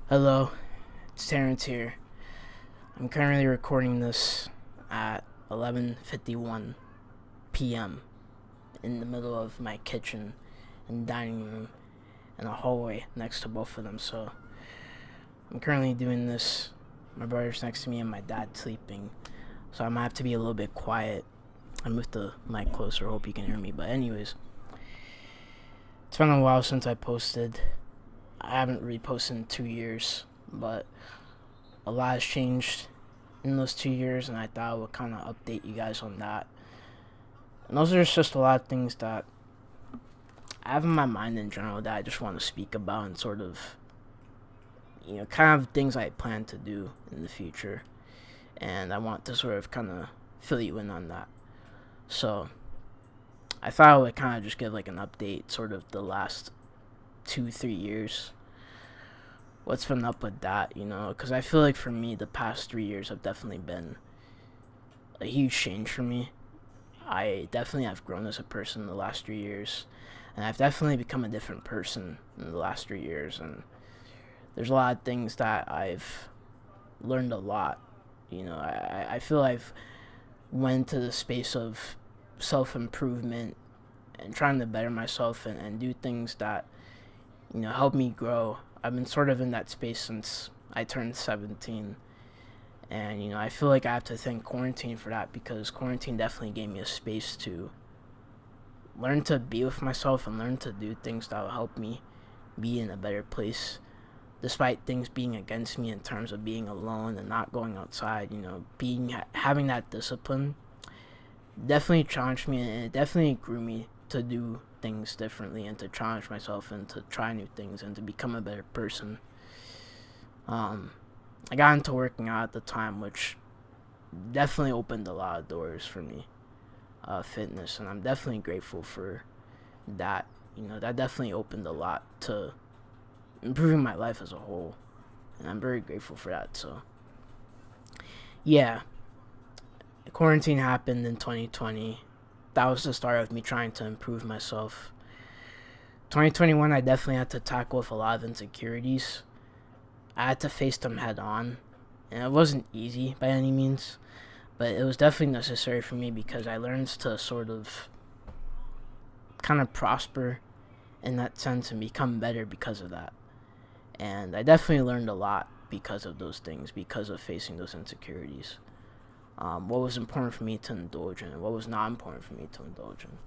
Hello, it's Terrence here. I'm currently recording this at 11:51 p.m. in the middle of my kitchen and dining room and a hallway next to both of them. So I'm currently doing this. My brother's next to me and my dad's sleeping. So I might have to be a little bit quiet. I moved the mic closer. Hope you can hear me. But anyways, it's been a while since I posted. I haven't really posted in 2 years, but a lot has changed in those 2 years, and I thought I would kind of update you guys on that. And those are just a lot of things that I have in my mind in general that I just want to speak about and sort of, kind of things I plan to do in the future. And I want to sort of kind of fill you in on that. So I thought I would kind of just give like an update, sort of the last 2-3 years. What's been up with that, because I feel like for me, the past 3 years have definitely been a huge change for me. I definitely have grown as a person in the last 3 years, and I've definitely become a different person in the last 3 years. And there's a lot of things that I've learned a lot. I feel I've went to the space of self-improvement and trying to better myself and do things that, help me grow. I've been sort of in that space since I turned 17. And, I feel like I have to thank quarantine for that, because quarantine definitely gave me a space to learn to be with myself and learn to do things that will help me be in a better place, despite things being against me in terms of being alone and not going outside. Having that discipline definitely challenged me, and it definitely grew me to do things differently and to challenge myself and to try new things and to become a better person. I got into working out at the time, which definitely opened a lot of doors for me, fitness, and I'm definitely grateful for that. That definitely opened a lot to improving my life as a whole, and I'm very grateful for that. So yeah, quarantine happened in 2020. That was the start of me trying to improve myself. 2021, I definitely had to tackle with a lot of insecurities. I had to face them head on, and it wasn't easy by any means, but it was definitely necessary for me, because I learned to sort of kind of prosper in that sense and become better because of that. And I definitely learned a lot because of those things, because of facing those insecurities. What was important for me to indulge in and what was not important for me to indulge in.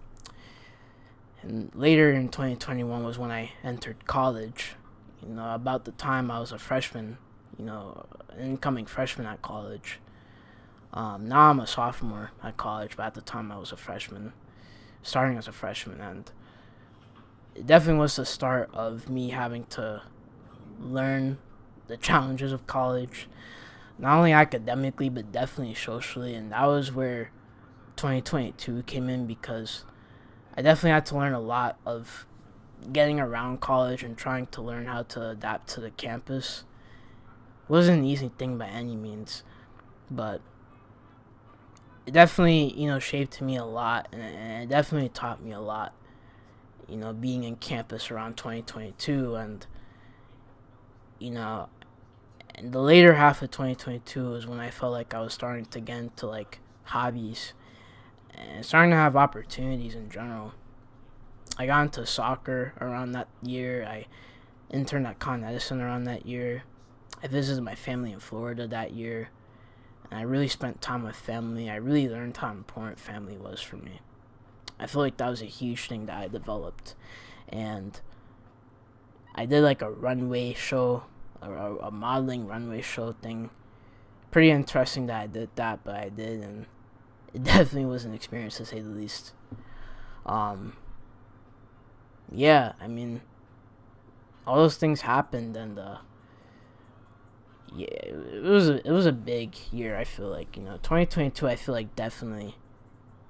And later in 2021 was when I entered college. About the time I was a freshman, an incoming freshman at college. Now I'm a sophomore at college, but at the time I was a freshman, starting as a freshman. And it definitely was the start of me having to learn the challenges of college, not only academically but definitely socially. And that was where 2022 came in, because I definitely had to learn a lot of getting around college and trying to learn how to adapt to the campus. It wasn't an easy thing by any means, but it definitely, shaped me a lot, and it definitely taught me a lot, being in campus around 2022. And, in the later half of 2022 is when I felt like I was starting to get into, like, hobbies and starting to have opportunities in general. I got into soccer around that year. I interned at Con Edison around that year. I visited my family in Florida that year. And I really spent time with family. I really learned how important family was for me. I feel like that was a huge thing that I developed. And I did like a runway show, a modeling runway show thing. Pretty interesting that I did that, but I did. And it definitely was an experience, to say the least. Yeah, I mean, all those things happened, and yeah, it was a big year. I feel like, 2022. I feel like definitely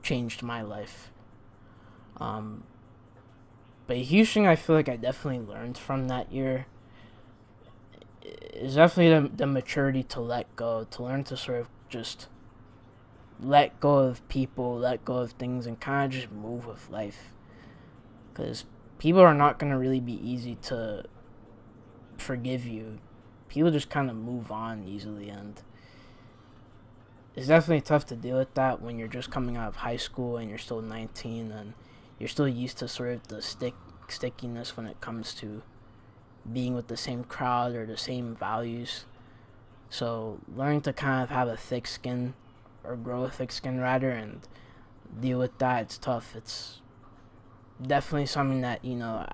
changed my life. Um, but a huge thing I feel like I definitely learned from that year is definitely the maturity to let go, to learn to sort of just let go of people, let go of things, and kind of just move with life. Because people are not going to really be easy to forgive you people just kind of move on easily, and it's definitely tough to deal with that when you're just coming out of high school and you're still 19 and you're still used to sort of the stickiness when it comes to being with the same crowd or the same values. So learning to kind of have a thick skin, or grow a thick skin rather, and deal with that, it's tough. It's definitely something that,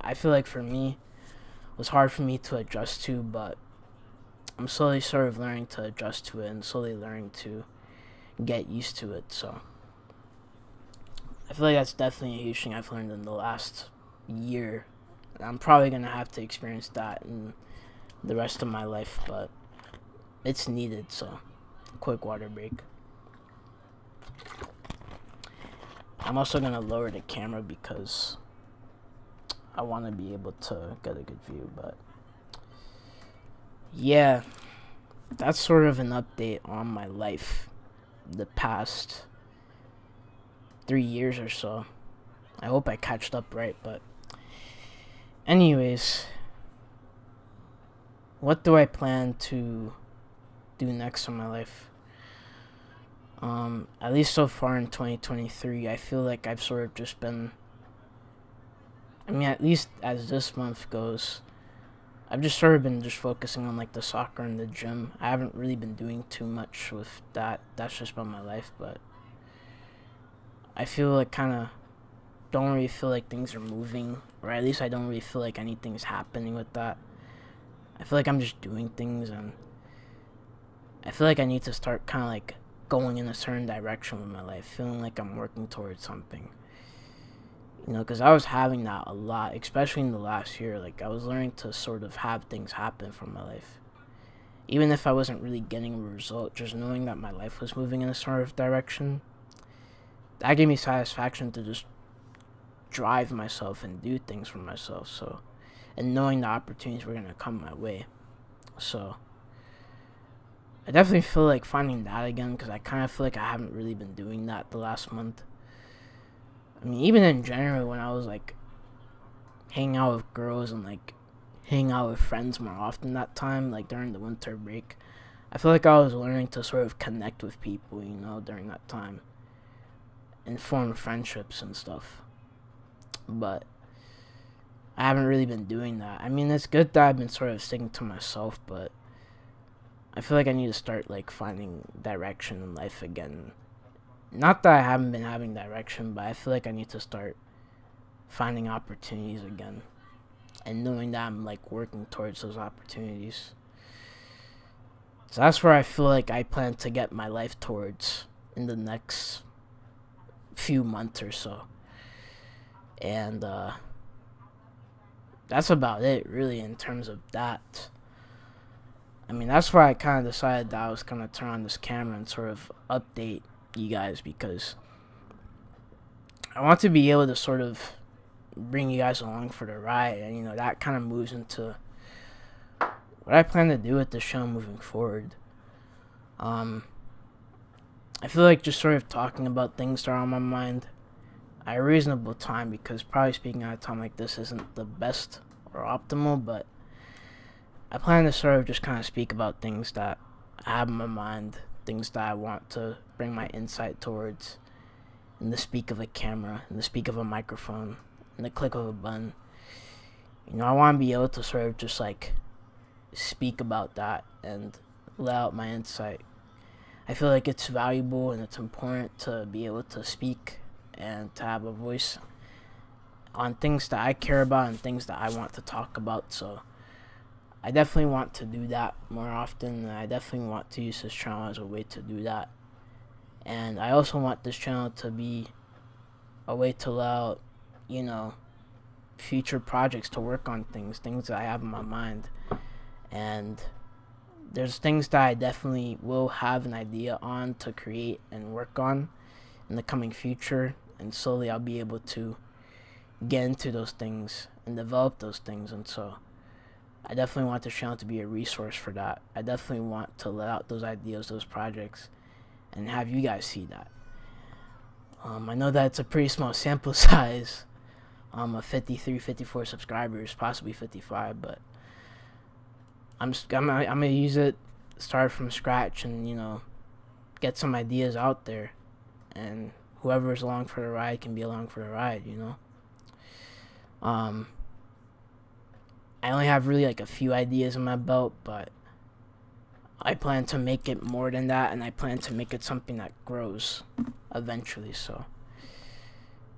I feel like for me was hard for me to adjust to, but I'm slowly sort of learning to adjust to it and slowly learning to get used to it. So I feel like that's definitely a huge thing I've learned in the last year. I'm probably going to have to experience that in the rest of my life, but it's needed. So quick water break. I'm also going to lower the camera because I want to be able to get a good view. But yeah, that's sort of an update on my life the past 3 years or so. I hope I catched up right, but anyways, what do I plan to do next in my life? At least so far in 2023, I feel like I've sort of just been, at least as this month goes, I've just sort of been just focusing on like the soccer and the gym. I haven't really been doing too much with that. That's just been my life, but I feel like don't really feel like things are moving, or at least I don't really feel like anything's happening with that. I feel like I'm just doing things, and I feel like I need to start kind of like going in a certain direction with my life, feeling like I'm working towards something. Because I was having that a lot, especially in the last year. Like, I was learning to sort of have things happen from my life. Even if I wasn't really getting a result, just knowing that my life was moving in a sort of direction, that gave me satisfaction to just drive myself and do things for myself. So, and knowing the opportunities were going to come my way. So, I definitely feel like finding that again, because I kind of feel like I haven't really been doing that the last month. Even in January, when I was like hanging out with girls and like hanging out with friends more often that time, like during the winter break, I feel like I was learning to sort of connect with people, during that time and form friendships and stuff. But I haven't really been doing that. It's good that I've been sort of sticking to myself, but I feel like I need to start like finding direction in life again. Not that I haven't been having direction, but I feel like I need to start finding opportunities again, and knowing that I'm like working towards those opportunities. So that's where I feel like I plan to get my life towards in the next few months or so. And that's about it really in terms of that. That's why I kind of decided that I was going to turn on this camera and sort of update you guys, because I want to be able to sort of bring you guys along for the ride, and that kind of moves into what I plan to do with the show moving forward. I feel like just sort of talking about things that are on my mind at a reasonable time, because probably speaking at a time like this isn't the best or optimal, but I plan to sort of just kind of speak about things that I have in my mind, things that I want to bring my insight towards, in the speak of a camera, in the speak of a microphone, in the click of a button. I want to be able to sort of just like speak about that and let out my insight. I feel like it's valuable and it's important to be able to speak and to have a voice on things that I care about and things that I want to talk about. So I definitely want to do that more often, and I definitely want to use this channel as a way to do that. And I also want this channel to be a way to allow, future projects to work on things that I have in my mind. And there's things that I definitely will have an idea on to create and work on in the coming future, and slowly I'll be able to get into those things and develop those things. And so I definitely want this channel to be a resource for that. I definitely want to let out those ideas, those projects, and have you guys see that. I know that it's a pretty small sample size, of 53, 54 subscribers, possibly 55, but I'm gonna use it, start from scratch, and get some ideas out there, and whoever's along for the ride can be along for the ride. Um, I only have really like a few ideas in my belt, but I plan to make it more than that, and I plan to make it something that grows eventually. So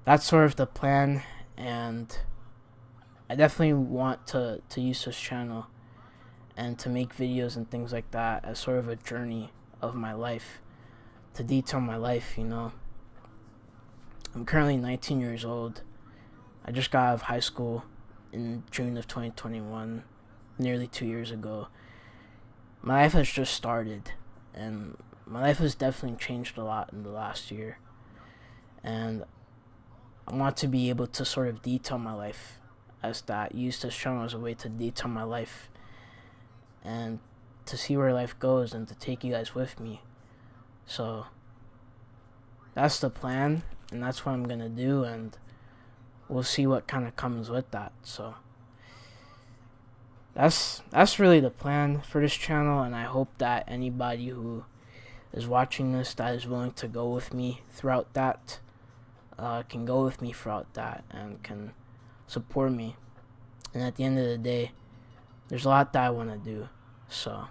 that's sort of the plan, and I definitely want to use this channel and to make videos and things like that as sort of a journey of my life, to detail my life. I'm currently 19 years old. I just got out of high school in June of 2021, nearly 2 years ago. My life has just started, and my life has definitely changed a lot in the last year. And I want to be able to sort of detail my life as that, use this channel as a way to detail my life and to see where life goes and to take you guys with me. So that's the plan, and that's what I'm gonna do, and we'll see what kind of comes with that. So that's really the plan for this channel, and I hope that anybody who is watching this that is willing to go with me throughout that can go with me throughout that and can support me. And at the end of the day, there's a lot that I want to do. So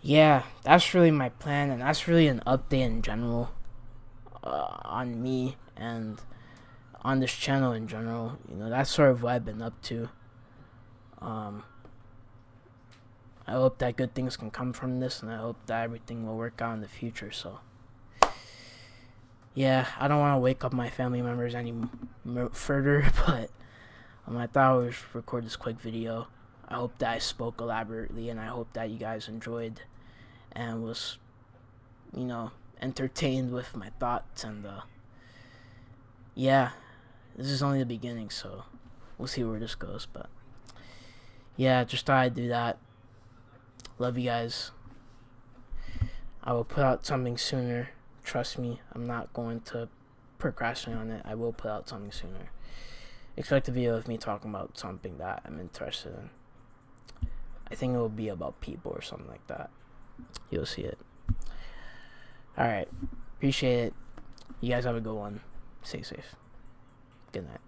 yeah, that's really my plan, and that's really an update in general on me and on this channel in general. That's sort of what I've been up to. I hope that good things can come from this, and I hope that everything will work out in the future. So yeah, I don't want to wake up my family members any further, but I thought I would record this quick video. I hope that I spoke elaborately, and I hope that you guys enjoyed and was, entertained with my thoughts. And yeah, this is only the beginning, so we'll see where this goes. But yeah, just thought I'd do that. Love you guys. I will put out something sooner. Trust me, I'm not going to procrastinate on it. I will put out something sooner. Expect a video of me talking about something that I'm interested in. I think it will be about people or something like that. You'll see it. Alright. Appreciate it. You guys have a good one. Stay safe. Good night.